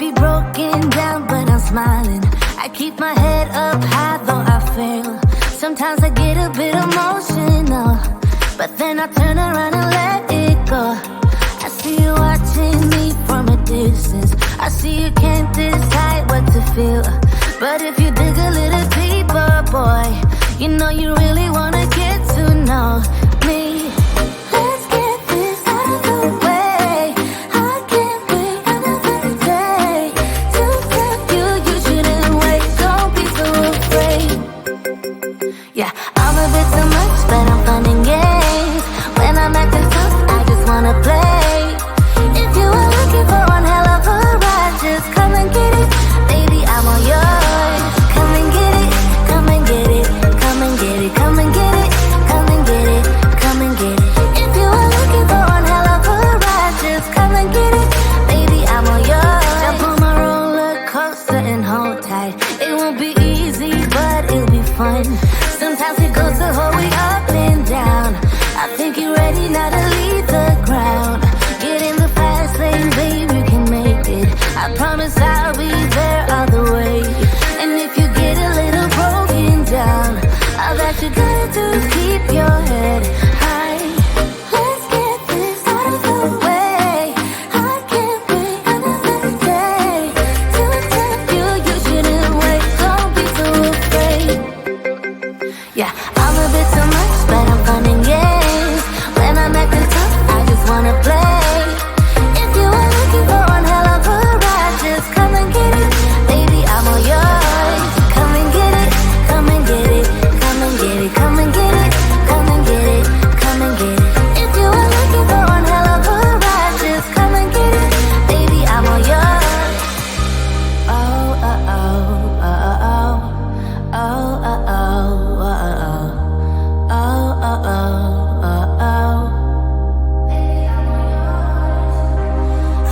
be broken down, but I'm smiling. I keep my head up high, though I fail. Sometimes I get a bit emotional, but then I turn around and let it go. I see you watching me from a distance. I see you can't decide what to feel, but if you dig a little deeper, boy, you know you really wanna get to know me. Let's get this out of the way. I can't wait another day to tell you you shouldn't wait. Don't be so afraid. Yeah, I'm a bit too much, but I'm fun and games. When I'm acting tough, I just wanna play. If you are looking for one hell of a ride, just come and get it. Baby, I'm all yours. Come and get it, come and get it, come and get it, come and get it, come and get it, come and get it. If you are looking for one hell of a ride, just come and get it. Baby, I'm all yours. Jump on my roller coaster and hold tight. It won't be easy, but it'll be fun. Sometimes it goes the whole way up and down. I think you're ready now to leave the ground. Get in the fast lane, baby, you can make it. I promise I'll be there all the way. And if you get a little broken down, all that you gotta do is keep your head high. Let's get this out of the way. I can't wait another day to tell you you shouldn't wait. Don't be so afraid. Yeah, I'm a bit too much, but I'm fun and games. When I'm acting tough, I just wanna play. If you are looking for one hell of a ride, just come and get it. Baby, I'm all yours. Come and get it, come and get it, come and get it, come and get it, come and get it, come and get it. If you are looking for one hell of a ride, just come and get it. Baby, I'm all yours. Oh, oh, oh, oh, oh, oh, oh, oh, oh, oh. Oh, oh, oh, oh, oh. Baby, I'm all yours.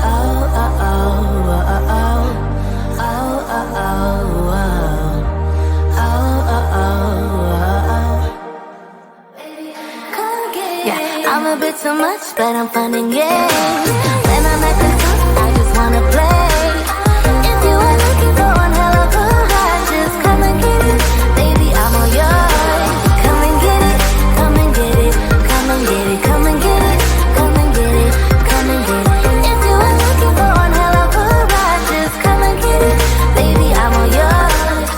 Oh, oh, oh, oh, oh. Oh, oh, oh, oh. Oh, oh, oh, oh. Come get it. Yeah, I'm a bit too much, but I'm fun and games. When I'm acting tough, I just wanna play. If you are looking for one hell of a ride, just come and get it. Baby, I'm all yours. Come and get it, come and get it, come and get it, come and get it, come and get it, come and get it. If you are looking for one hell of a ride, just come and get it. Baby, I'm all yours.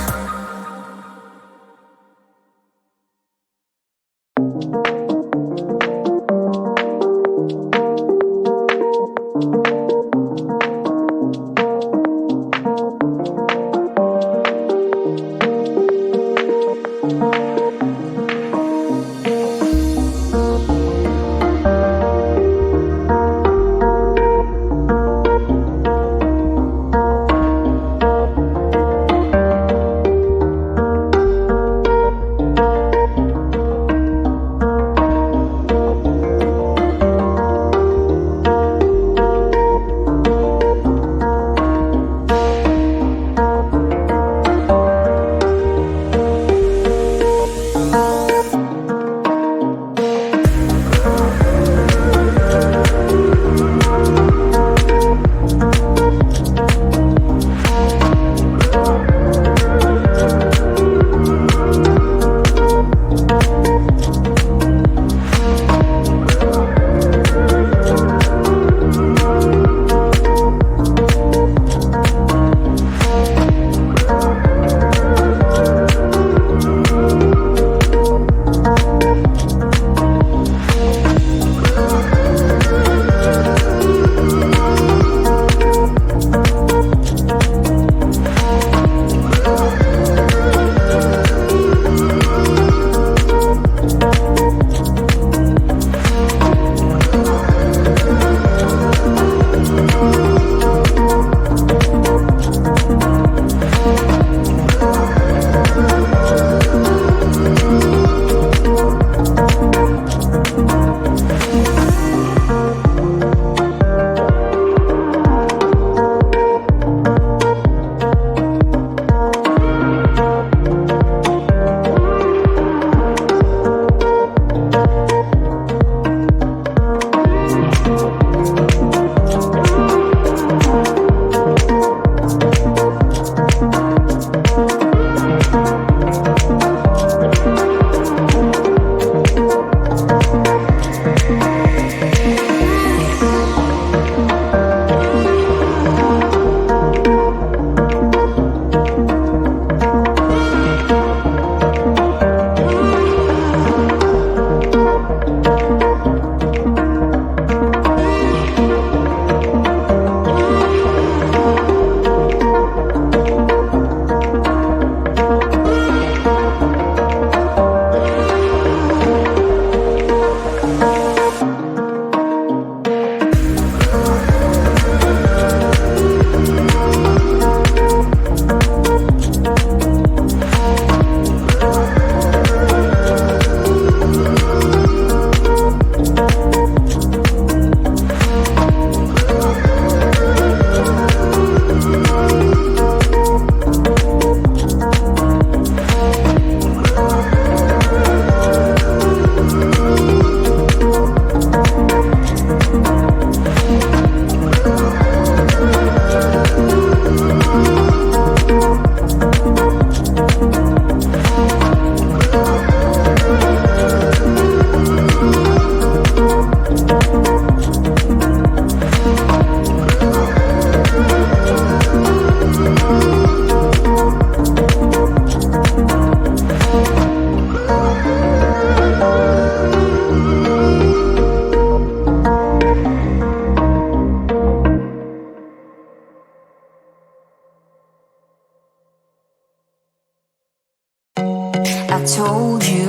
told you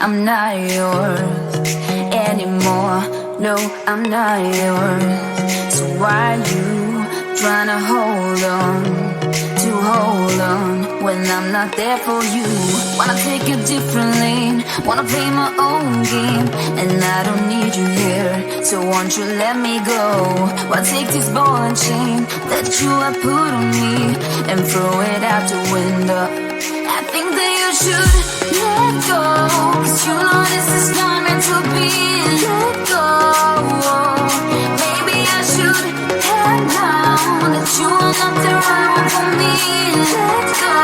I'm not yours anymore. No, I'm not yours. So why you trying to hold on when I'm not there for you? Wanna take a different lane, wanna play my own game, and I don't need you here, so won't you let me go? Wanna take this ball and chain that you have put on me and throw it out the window. I think that you should let go, 'cause you know this is not meant to be. Let go. Maybe I should have known that you are not the right one for me. Let go.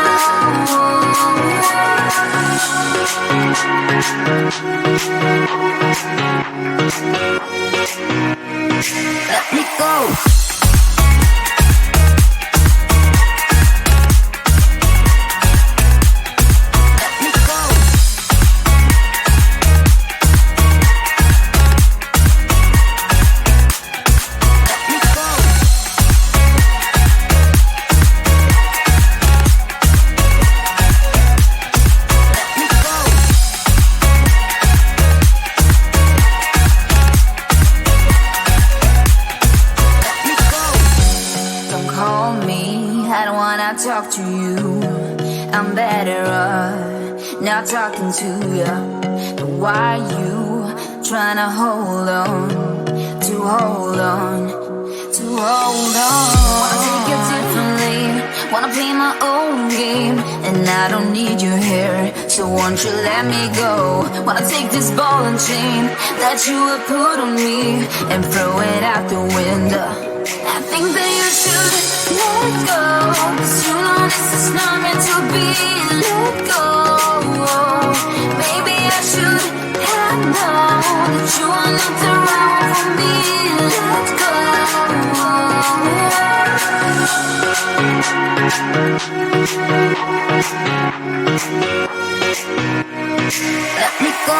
Let me go. Talk to you, I'm better off not talking to you. But why you trying to hold on? Wanna take a different lane, wanna play my own game, and I don't need you here, so won't you let me go? Wanna take this ball and chain that you have put on me and throw it out the window. I think that you should let go, 'cause you know this is not meant to be. Let go. Maybe I should have known that you are not the right one for me. Let go. Let me go.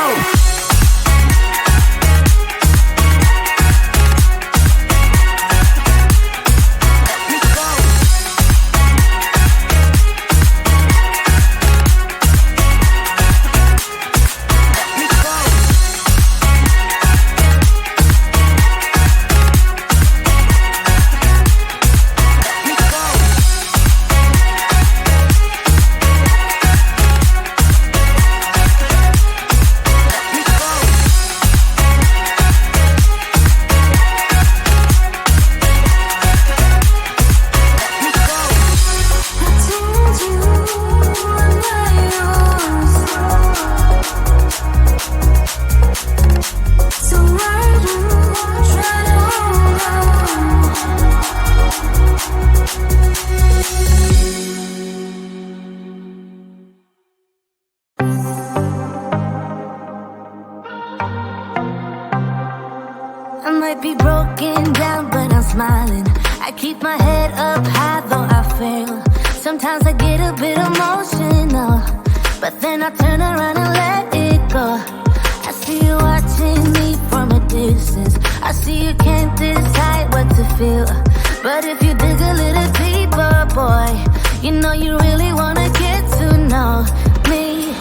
I might be broken down, but I'm smiling. I keep my head up high, though I fail. Sometimes I get a bit emotional, but then I turn around and let it go. I see you watching me from a distance. I see you can't decide what to feel, but if you dig a little deeper, boy, you know you really wanna get to know me.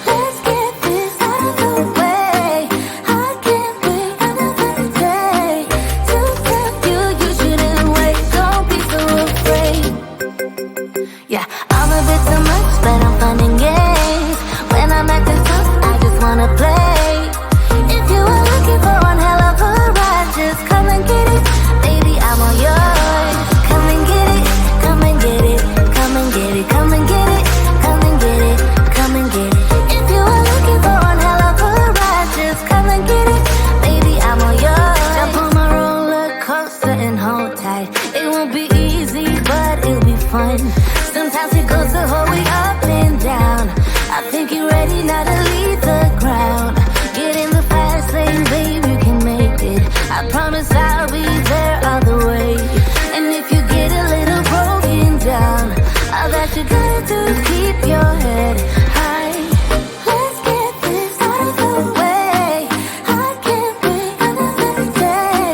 Let's get this out of the way. I can't wait another day to tell you you shouldn't wait. Don't be so afraid. Yeah, I'm a bit too much, but I'm fun and games. When I'm acting tough, I just wanna play. If you are looking for one hell of a ride, just come and get it. Baby, I'm all yours. Come and get it, come and get it, come and get it, come and get it, come and get it, come and get it. If you are looking for one hell of a ride, just come and get it. Baby, I'm all yours. Jump on my roller coaster and hold tight. It won't be easy, but it'll be fun. Sometimes it goes the whole way up and down. I think you're ready now to leave the ground. Get in the fast lane, babe, you can make it. I promise I'll be there all the way. And if you get a little broken down, all that you gotta do is keep your head high. Let's get this out of the way. I can't wait another day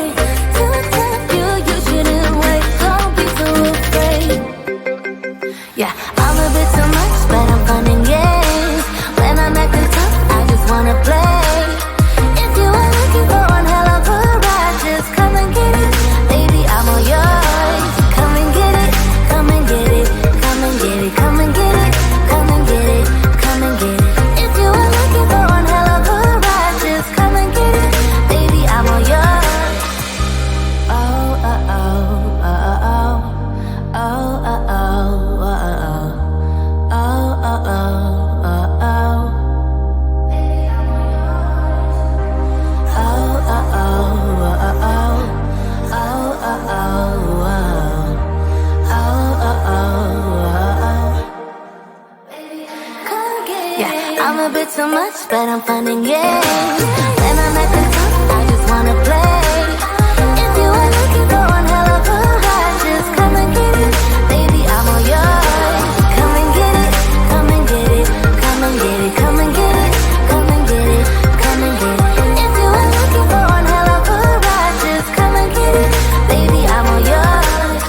to tell you you shouldn't wait. Don't be so afraid. Yeah, I'm a bit too much, but I'm fun and games. When I'm at the top, I just wanna play. If you are looking for one hell of a ride, just come and get it, baby, I'm all yours. Come and get it, come and get it, come and get it, come and get it, come and get it, come and get it. If you are looking for one hell of a ride, just come and get it, baby, I'm all yours.